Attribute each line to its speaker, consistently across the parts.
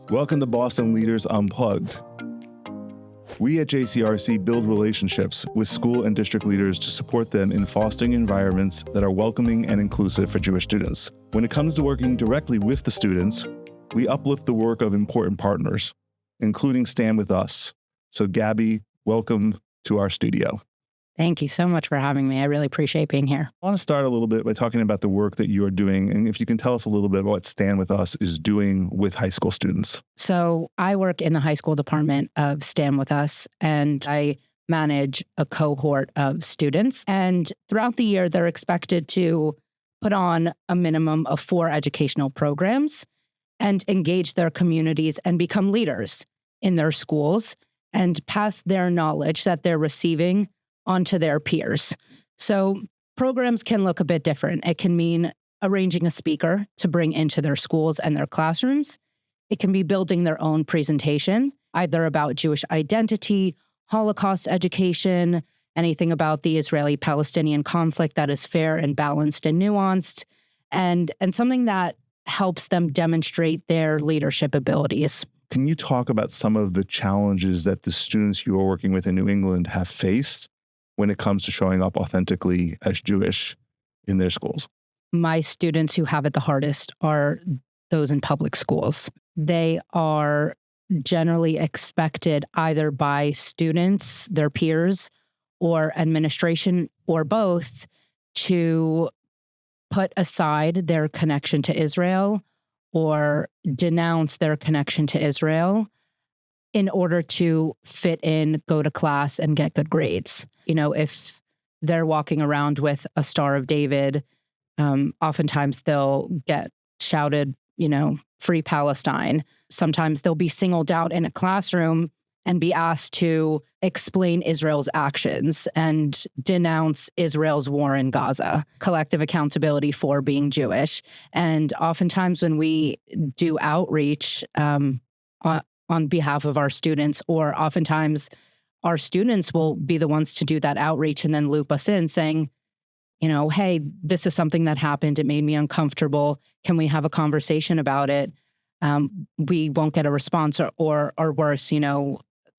Speaker 1: Welcome to Boston Leaders Unplugged. We at JCRC build relationships with school and district leaders to support them in fostering environments that are welcoming and inclusive for Jewish students. When it comes to working directly with the students, we uplift the work of important partners, including StandWithUs. So Gabi, welcome to our studio.
Speaker 2: Thank you so much for having me. I really appreciate being here.
Speaker 1: I want to start a little bit by talking about the work that you are doing, and if you can tell us a little bit about what StandWithUs is doing with high school students.
Speaker 2: So I work in the high school department of StandWithUs, and I manage a cohort of students. And throughout the year, they're expected to put on a minimum of 4 educational programs and engage their communities and become leaders in their schools and pass their knowledge that they're receiving onto their peers. So programs can look a bit different. It can mean arranging a speaker to bring into their schools and their classrooms. It can be building their own presentation, either about Jewish identity, Holocaust education, anything about the Israeli-Palestinian conflict that is fair and balanced and nuanced, and something that helps them demonstrate their leadership abilities.
Speaker 1: Can you talk about some of the challenges that the students you are working with in New England have faced when it comes to showing up authentically as Jewish in their schools?
Speaker 2: My students who have it the hardest are those in public schools. They are generally expected either by students, their peers, or administration, or both, to put aside their connection to Israel or denounce their connection to Israel in order to fit in, go to class, and get good grades. You know, if they're walking around with a Star of David, oftentimes they'll get shouted, free Palestine. Sometimes they'll be singled out in a classroom and be asked to explain Israel's actions and denounce Israel's war in Gaza, collective accountability for being Jewish. And oftentimes when we do outreach on behalf of our students, or oftentimes our students will be the ones to do that outreach and then loop us in saying, hey, this is something that happened. It made me uncomfortable. Can we have a conversation about it? We won't get a response, or worse,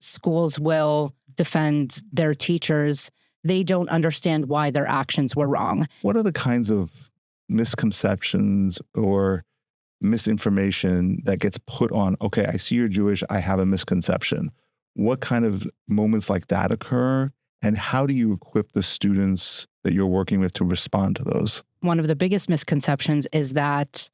Speaker 2: schools will defend their teachers. They don't understand why their actions were wrong.
Speaker 1: What are the kinds of misconceptions or misinformation that gets put on, okay, I see you're Jewish, I have a misconception? What kind of moments like that occur? And how do you equip the students that you're working with to respond to those?
Speaker 2: One of the biggest misconceptions is that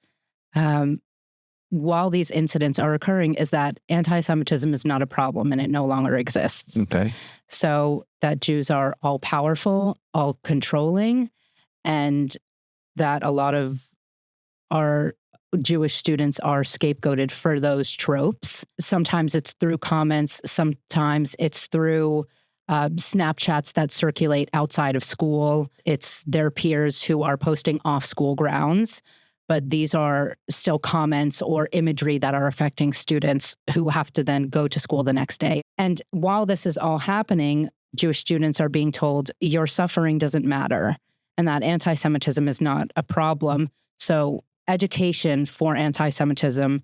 Speaker 2: while these incidents are occurring, is that anti-Semitism is not a problem and it no longer exists.
Speaker 1: Okay.
Speaker 2: So that Jews are all powerful, all controlling, and that a lot of our Jewish students are scapegoated for those tropes. Sometimes it's through comments. Sometimes it's through Snapchats that circulate outside of school. It's their peers who are posting off school grounds, but these are still comments or imagery that are affecting students who have to then go to school the next day. And while this is all happening, Jewish students are being told your suffering doesn't matter and that anti-Semitism is not a problem. So education for anti-Semitism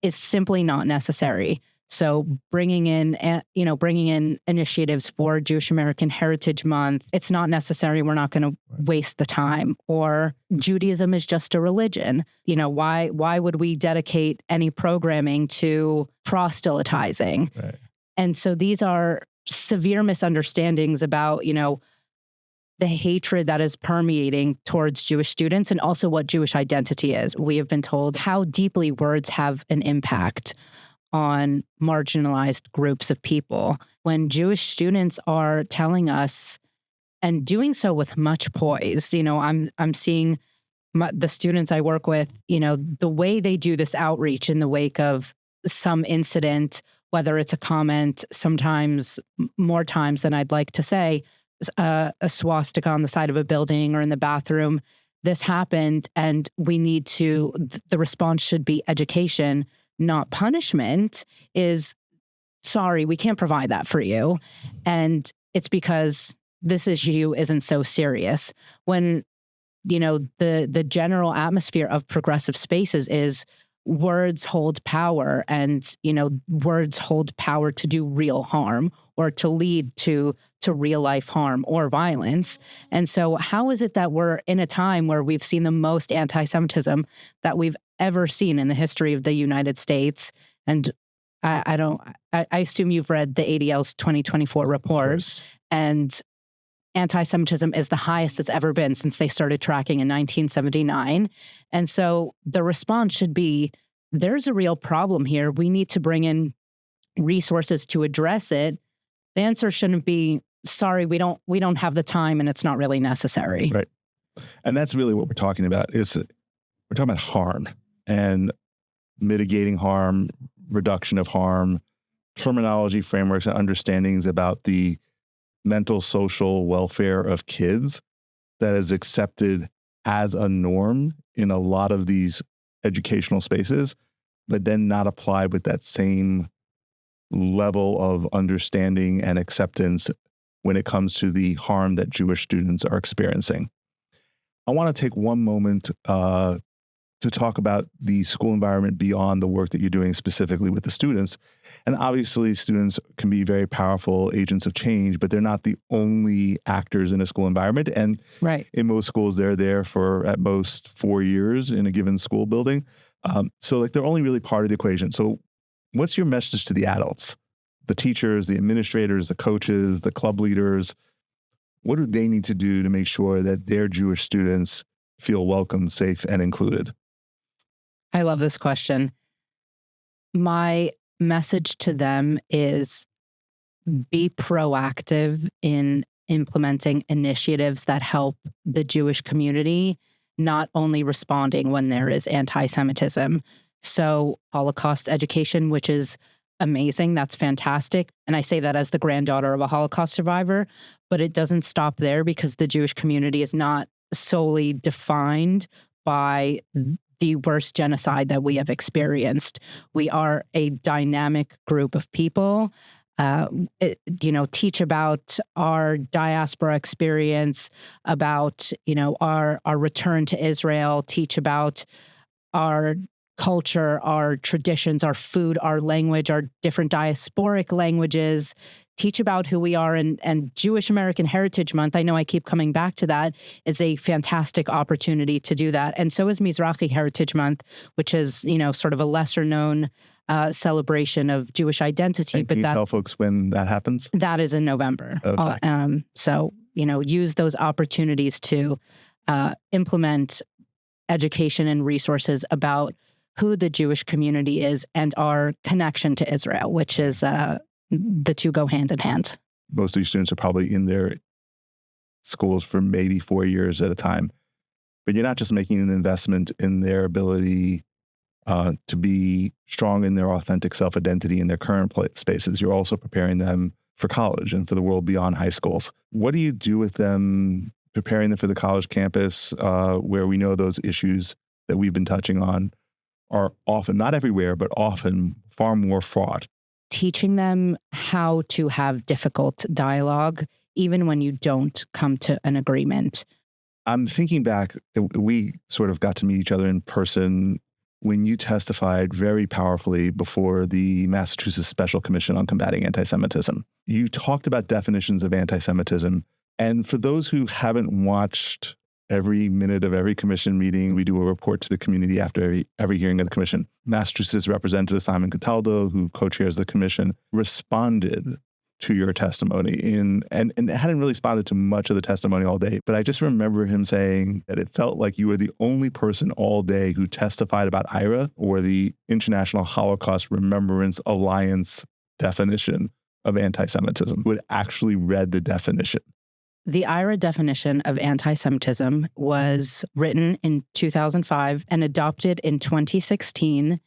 Speaker 2: is simply not necessary. So bringing in initiatives for Jewish American Heritage Month, it's not necessary. We're not going to waste the time. Or Judaism is just a religion. Why would we dedicate any programming to proselytizing?
Speaker 1: Right.
Speaker 2: And so these are severe misunderstandings about, the hatred that is permeating towards Jewish students and also what Jewish identity is. We have been told how deeply words have an impact on marginalized groups of people. When Jewish students are telling us, and doing so with much poise, I'm seeing the students I work with, the way they do this outreach in the wake of some incident, whether it's a comment, sometimes more times than I'd like to say, a swastika on the side of a building or in the bathroom. This happened, and the response should be education, not punishment. Is sorry, we can't provide that for you. And it's because this issue isn't so serious. When, the general atmosphere of progressive spaces is words hold power, and, words hold power to do real harm or to lead to real life harm or violence. And so how is it that we're in a time where we've seen the most anti-Semitism that we've ever seen in the history of the United States? And I assume you've read the ADL's 2024 report, and anti-Semitism is the highest it's ever been since they started tracking in 1979. And so the response should be, there's a real problem here. We need to bring in resources to address it. The answer shouldn't be, sorry, we don't have the time and it's not really necessary.
Speaker 1: Right. And that's really what we're talking about. We're talking about harm and mitigating harm, reduction of harm, terminology, frameworks, and understandings about the mental, social welfare of kids that is accepted as a norm in a lot of these educational spaces, but then not applied with that same level of understanding and acceptance when it comes to the harm that Jewish students are experiencing. I want to take one moment to talk about the school environment beyond the work that you're doing specifically with the students. And obviously, students can be very powerful agents of change, but they're not the only actors in a school environment. And in most schools, they're there for at most 4 years in a given school building. So they're only really part of the equation. So what's your message to the adults, the teachers, the administrators, the coaches, the club leaders? What do they need to do to make sure that their Jewish students feel welcome, safe, and included?
Speaker 2: I love this question. My message to them is be proactive in implementing initiatives that help the Jewish community, not only responding when there is anti-Semitism. So Holocaust education, which is amazing. That's fantastic. And I say that as the granddaughter of a Holocaust survivor, but it doesn't stop there, because the Jewish community is not solely defined by the worst genocide that we have experienced. We are a dynamic group of people. Teach about our diaspora experience, about, our return to Israel, teach about our culture, our traditions, our food, our language, our different diasporic languages, teach about who we are. And Jewish American Heritage Month, I know I keep coming back to that, is a fantastic opportunity to do that. And so is Mizrahi Heritage Month, which is, sort of a lesser known celebration of Jewish identity.
Speaker 1: And can you tell folks when that happens?
Speaker 2: That is in November.
Speaker 1: Okay.
Speaker 2: So, use those opportunities to implement education and resources about who the Jewish community is and our connection to Israel, which is the two go hand in hand.
Speaker 1: Most of these students are probably in their schools for maybe 4 years at a time. But you're not just making an investment in their ability to be strong in their authentic self-identity in their current spaces. You're also preparing them for college and for the world beyond high schools. What do you do with them, preparing them for the college campus, where we know those issues that we've been touching on are often, not everywhere, but often far more fraught?
Speaker 2: Teaching them how to have difficult dialogue, even when you don't come to an agreement.
Speaker 1: I'm thinking back, we sort of got to meet each other in person when you testified very powerfully before the Massachusetts Special Commission on Combating Antisemitism. You talked about definitions of antisemitism. And for those who haven't watched every minute of every commission meeting, we do a report to the community after every hearing of the commission. Massachusetts Representative Simon Cataldo, who co-chairs the commission, responded to your testimony and hadn't really responded to much of the testimony all day. But I just remember him saying that it felt like you were the only person all day who testified about IHRA, or the International Holocaust Remembrance Alliance definition of anti-Semitism, who had actually read the definition.
Speaker 2: The IHRA definition of anti-Semitism was written in 2005 and adopted in 2016,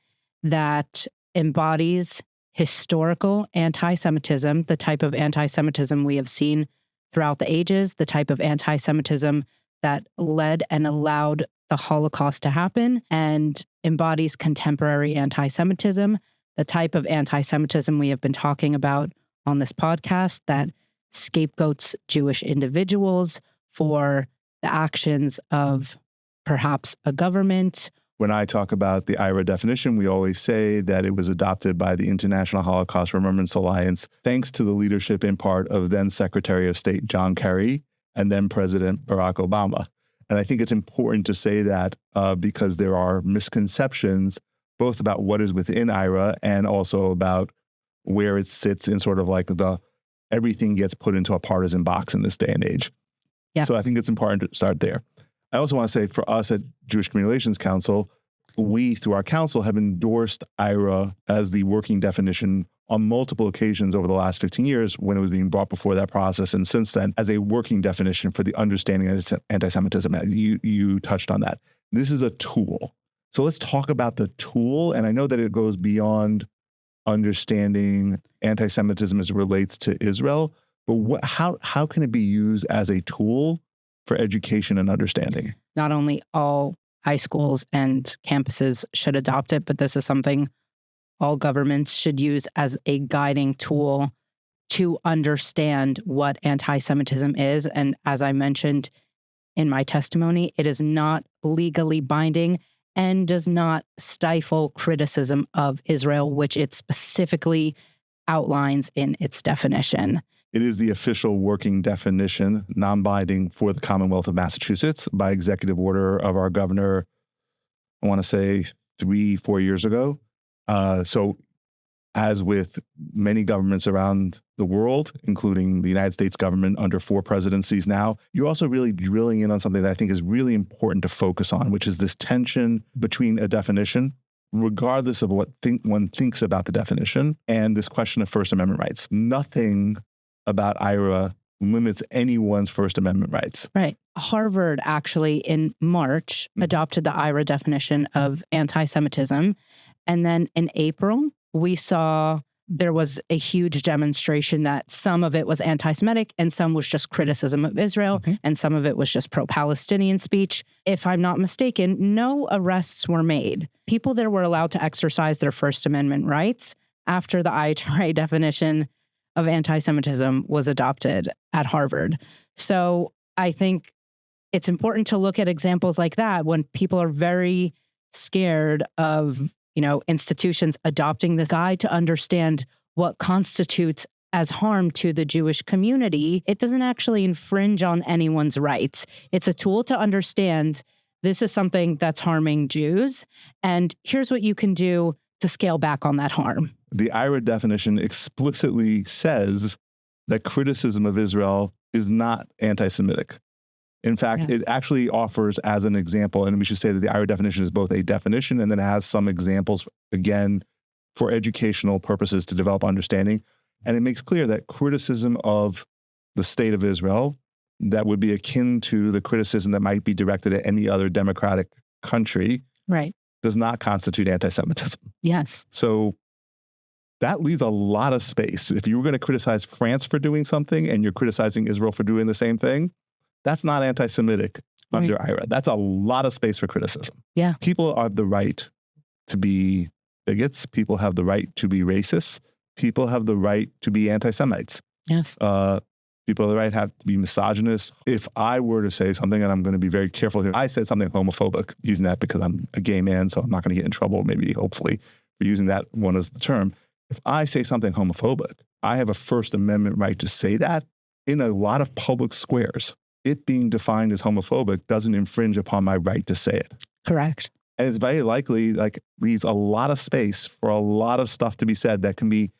Speaker 2: that embodies historical anti-Semitism, the type of anti-Semitism we have seen throughout the ages, the type of anti-Semitism that led and allowed the Holocaust to happen, and embodies contemporary anti-Semitism, the type of anti-Semitism we have been talking about on this podcast that scapegoats Jewish individuals for the actions of perhaps a government
Speaker 1: When I talk about the IHRA definition, we always say that it was adopted by the International Holocaust Remembrance Alliance, thanks to the leadership in part of then Secretary of State John Kerry and then President Barack Obama. And I think it's important to say that because there are misconceptions both about what is within IHRA and also about where it sits in sort of like everything gets put into a partisan box in this day and age.
Speaker 2: Yeah.
Speaker 1: So I think it's important to start there. I also want to say for us at Jewish Community Relations Council, we, through our council, have endorsed IHRA as the working definition on multiple occasions over the last 15 years when it was being brought before that process, and since then as a working definition for the understanding of anti-Semitism. You touched on that. This is a tool. So let's talk about the tool. And I know that it goes beyond understanding anti-Semitism as it relates to Israel, but how can it be used as a tool for education and understanding?
Speaker 2: Not only all high schools and campuses should adopt it, but this is something all governments should use as a guiding tool to understand what anti-Semitism is. And as I mentioned in my testimony, it is not legally binding and does not stifle criticism of Israel, which it specifically outlines in its definition.
Speaker 1: It is the official working definition, non-binding for the Commonwealth of Massachusetts by executive order of our governor, I want to say 3-4 years ago. So as with many governments around the world, including the United States government under 4 presidencies now, you're also really drilling in on something that I think is really important to focus on, which is this tension between a definition, regardless of what one thinks about the definition, and this question of First Amendment rights. Nothing about IHRA limits anyone's First Amendment rights.
Speaker 2: Right. Harvard actually in March adopted the IHRA definition of anti-Semitism. And then in April, we saw there was a huge demonstration that some of it was anti-Semitic and some was just criticism of Israel, and some of it was just pro-Palestinian speech. If I'm not mistaken, no arrests were made. People there were allowed to exercise their First Amendment rights after the IHRA definition of anti-Semitism was adopted at Harvard. So I think it's important to look at examples like that when people are very scared of institutions adopting this guide to understand what constitutes as harm to the Jewish community. It doesn't actually infringe on anyone's rights. It's a tool to understand this is something that's harming Jews, and here's what you can do to scale back on that harm.
Speaker 1: The IHRA definition explicitly says that criticism of Israel is not anti-Semitic. In fact, It actually offers as an example, and we should say that the IHRA definition is both a definition and then it has some examples, again, for educational purposes to develop understanding. And it makes clear that criticism of the state of Israel that would be akin to the criticism that might be directed at any other democratic country does not constitute anti-Semitism.
Speaker 2: Yes.
Speaker 1: So that leaves a lot of space. If you were going to criticize France for doing something and you're criticizing Israel for doing the same thing, that's not anti-Semitic under IHRA. That's a lot of space for criticism.
Speaker 2: Yeah.
Speaker 1: People have the right to be bigots. People have the right to be racist. People have the right to be anti-Semites.
Speaker 2: Yes.
Speaker 1: People have the right to be misogynist. If I were to say something, and I'm going to be very careful here, I said something homophobic, using that because I'm a gay man, so I'm not going to get in trouble, maybe, hopefully, for using that one as the term. If I say something homophobic, I have a First Amendment right to say that in a lot of public squares. It being defined as homophobic doesn't infringe upon my right to say it.
Speaker 2: Correct.
Speaker 1: And it's very likely leaves a lot of space for a lot of stuff to be said that can be,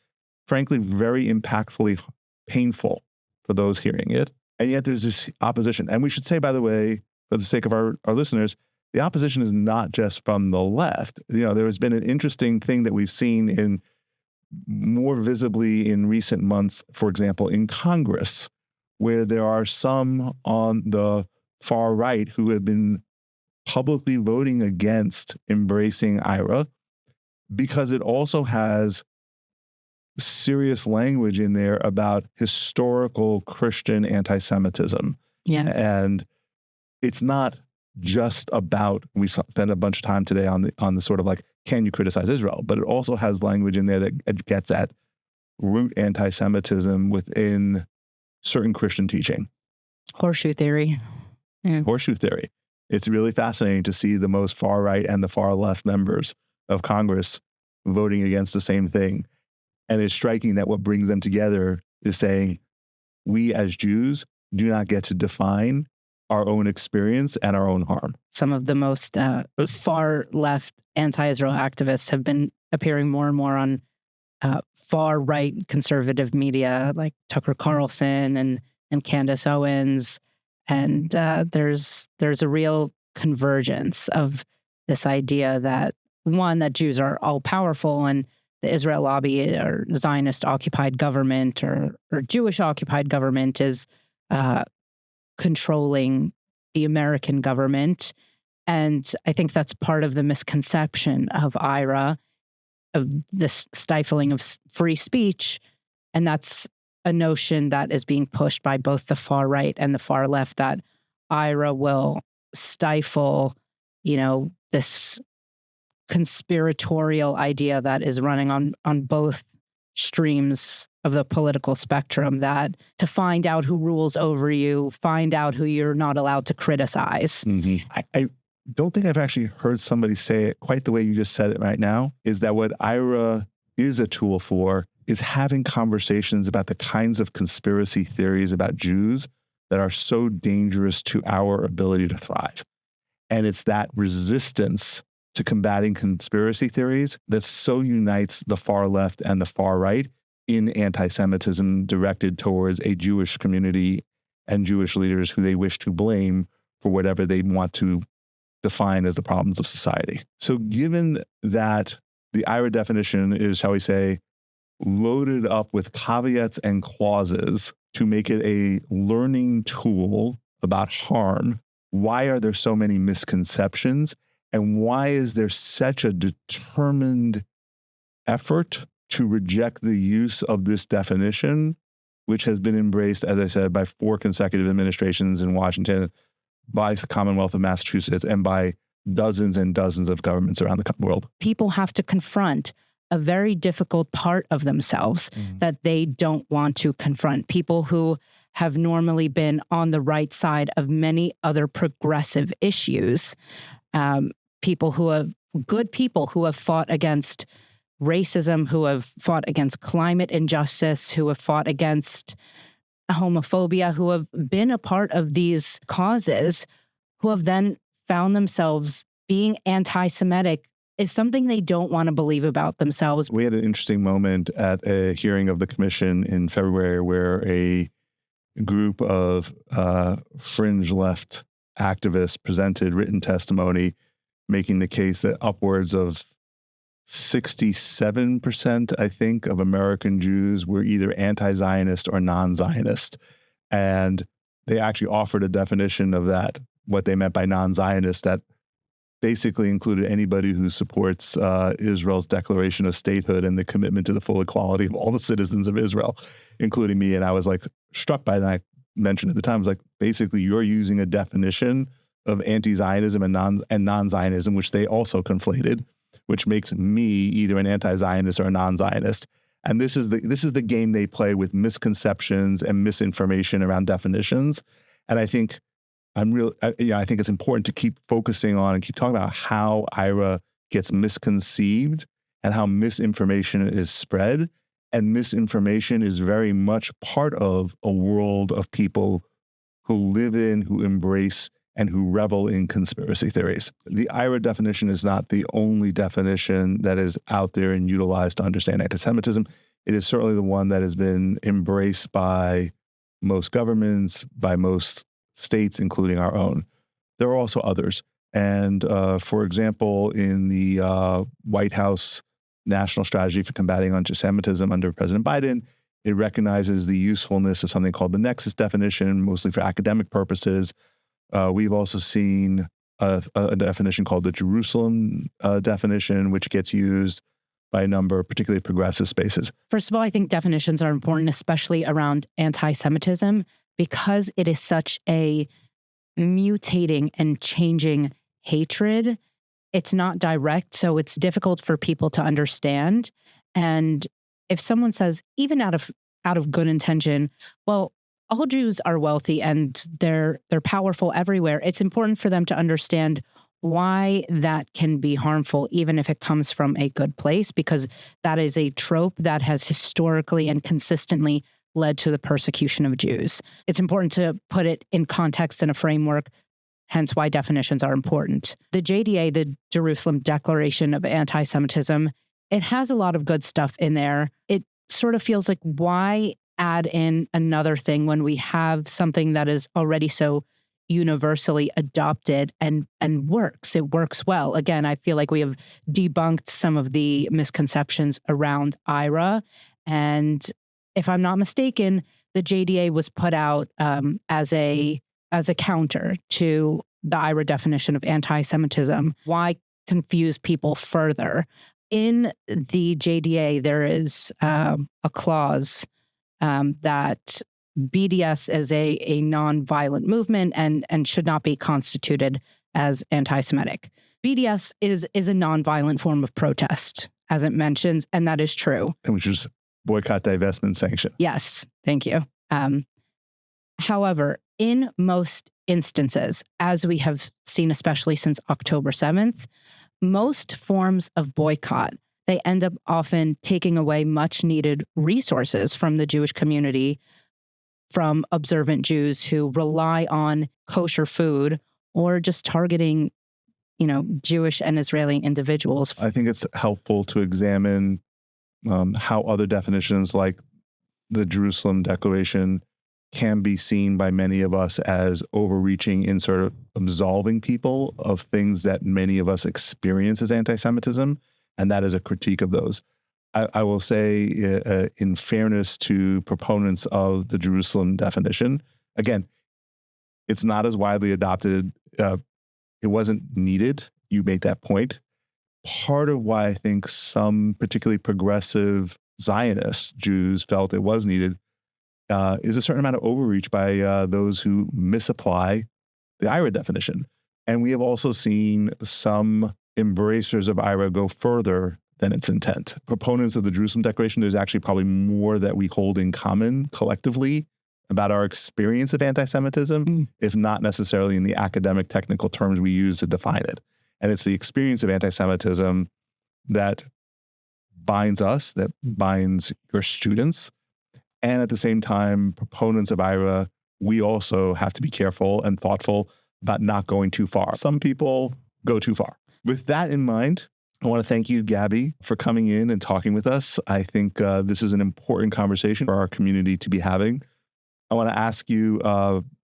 Speaker 1: frankly, very impactfully painful for those hearing it. And yet there's this opposition. And we should say, by the way, for the sake of our listeners, the opposition is not just from the left. There has been an interesting thing that we've seen in more visibly in recent months, for example, in Congress, where there are some on the far right who have been publicly voting against embracing IHRA because it also has serious language in there about historical Christian anti-Semitism.
Speaker 2: Yes.
Speaker 1: And it's not just about, we spent a bunch of time today on the sort of can you criticize Israel? But it also has language in there that gets at root anti-Semitism within certain Christian teaching.
Speaker 2: Horseshoe theory. Yeah.
Speaker 1: Horseshoe theory. It's really fascinating to see the most far right and the far left members of Congress voting against the same thing. And it's striking that what brings them together is saying, we as Jews do not get to define our own experience and our own harm.
Speaker 2: Some of the most far left anti-Israel activists have been appearing more and more on far right conservative media like Tucker Carlson and Candace Owens. And there's a real convergence of this idea that, one, that Jews are all powerful and the Israel lobby or Zionist occupied government or Jewish occupied government is controlling the American government. And I think that's part of the misconception of IHRA, of this stifling of free speech. And that's a notion that is being pushed by both the far right and the far left, that IHRA will stifle, this conspiratorial idea that is running on both streams of the political spectrum, that to find out who rules over you, find out who you're not allowed to criticize.
Speaker 1: Mm-hmm. I don't think I've actually heard somebody say it quite the way you just said it right now, is that what IHRA is a tool for is having conversations about the kinds of conspiracy theories about Jews that are so dangerous to our ability to thrive. And it's that resistance to combating conspiracy theories that so unites the far left and the far right in anti-Semitism directed towards a Jewish community and Jewish leaders who they wish to blame for whatever they want to define as the problems of society. So given that the IHRA definition is, shall we say, loaded up with caveats and clauses to make it a learning tool about harm, why are there so many misconceptions? And why is there such a determined effort to reject the use of this definition, which has been embraced, as I said, by 4 consecutive administrations in Washington, by the Commonwealth of Massachusetts, and by dozens and dozens of governments around the world?
Speaker 2: People have to confront a very difficult part of themselves that they don't want to confront. People who have normally been on the right side of many other progressive issues. People who have fought against racism, who have fought against climate injustice, who have fought against homophobia, who have been a part of these causes, who have then found themselves being anti-Semitic, is something they don't want to believe about themselves.
Speaker 1: We had an interesting moment at a hearing of the commission in February where a group of fringe left activists presented written testimony making the case that upwards of 67%, I think, of American Jews were either anti-Zionist or non-Zionist. And they actually offered a definition of that, what they meant by non-Zionist, that basically included anybody who supports Israel's declaration of statehood and the commitment to the full equality of all the citizens of Israel, including me. And I was like struck by that. I mentioned at the time, I was like, basically, you're using a definition of anti-Zionism and non-Zionism, which they also conflated, which makes me either an anti-Zionist or a non-Zionist. And this is the game they play with misconceptions and misinformation around definitions. And I think I think it's important to keep focusing on and keep talking about how IHRA gets misconceived and how misinformation is spread. And misinformation is very much part of a world of people who live in, who embrace, and who revel in conspiracy theories. The IHRA definition is not the only definition that is out there and utilized to understand antisemitism. It is certainly the one that has been embraced by most governments, by most states, including our own. There are also others. And for example, in the White House National Strategy for Combating Antisemitism under President Biden, it recognizes the usefulness of something called the nexus definition, mostly for academic purposes. We've also seen a definition called the Jerusalem definition, which gets used by a number of particularly progressive spaces.
Speaker 2: First of all, I think definitions are important, especially around anti-Semitism, because it is such a mutating and changing hatred. It's not direct, so it's difficult for people to understand. And if someone says, even out of good intention, well, all Jews are wealthy and they're powerful everywhere. It's important for them to understand why that can be harmful, even if it comes from a good place, because that is a trope that has historically and consistently led to the persecution of Jews. It's important to put it in context and a framework, hence why definitions are important. The JDA, the Jerusalem Declaration of Anti-Semitism, it has a lot of good stuff in there. It sort of feels like, why add in another thing when we have something that is already so universally adopted and works? It works well. Again, I feel like we have debunked some of the misconceptions around IHRA. And if I'm not mistaken, the JDA was put out as a counter to the IHRA definition of anti-Semitism. Why confuse people further? In the JDA, there is a clause that BDS is a non-violent movement and should not be constituted as anti-Semitic. BDS is a non-violent form of protest, as it mentions, and that is true.
Speaker 1: And we should just boycott, divestment, sanction.
Speaker 2: Yes, thank you. However, in most instances, as we have seen, especially since October 7th, most forms of boycott, they end up often taking away much needed resources from the Jewish community, from observant Jews who rely on kosher food, or just targeting, Jewish and Israeli individuals.
Speaker 1: I think it's helpful to examine how other definitions like the Jerusalem Declaration can be seen by many of us as overreaching in sort of absolving people of things that many of us experience as anti-Semitism, and that is a critique of those. I will say, in fairness to proponents of the Jerusalem definition, again, it's not as widely adopted. It wasn't needed. You made that point. Part of why I think some particularly progressive Zionist Jews felt it was needed is a certain amount of overreach by those who misapply the IHRA definition. And we have also seen some embracers of IHRA go further than its intent. Proponents of the Jerusalem Declaration, there's actually probably more that we hold in common collectively about our experience of anti-Semitism, if not necessarily in the academic technical terms we use to define it. And it's the experience of anti-Semitism that binds us, that binds your students. And at the same time, proponents of IHRA, we also have to be careful and thoughtful about not going too far. Some people go too far. With that in mind, I want to thank you, Gabi, for coming in and talking with us. I think this is an important conversation for our community to be having. I want to ask you,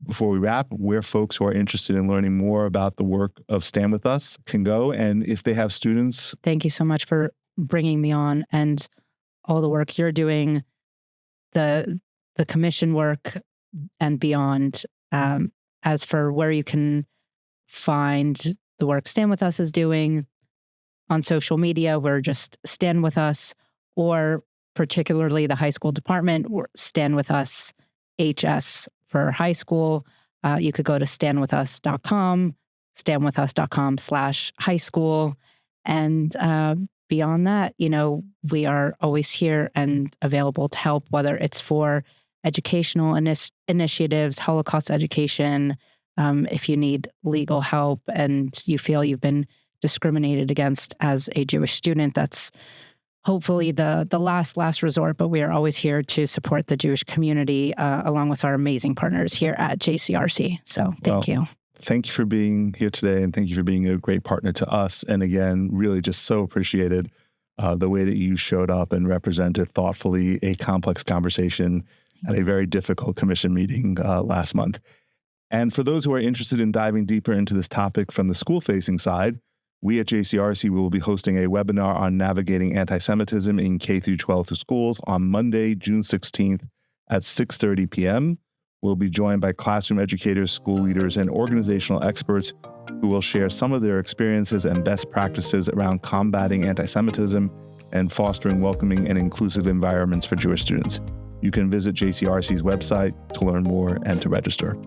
Speaker 1: before we wrap, where folks who are interested in learning more about the work of Stand With Us can go, and if they have students.
Speaker 2: Thank you so much for bringing me on and all the work you're doing, the commission work and beyond. As for where you can find the work Stand With Us is doing on social media, we're just Stand With Us, or particularly the high school department, or Stand With Us HS for high school. You could go to standwithus.com, standwithus.com/high school. And beyond that, we are always here and available to help, whether it's for educational initiatives, Holocaust education, if you need legal help and you feel you've been discriminated against as a Jewish student. That's hopefully the last resort, but we are always here to support the Jewish community along with our amazing partners here at JCRC. So thank you.
Speaker 1: Thank you for being here today, and thank you for being a great partner to us. And again, really just so appreciated the way that you showed up and represented thoughtfully a complex conversation at a very difficult commission meeting last month. And for those who are interested in diving deeper into this topic from the school-facing side, we at JCRC will be hosting a webinar on navigating anti-Semitism in K-12 schools on Monday, June 16th at 6:30 p.m. We'll be joined by classroom educators, school leaders, and organizational experts who will share some of their experiences and best practices around combating anti-Semitism and fostering welcoming and inclusive environments for Jewish students. You can visit JCRC's website to learn more and to register.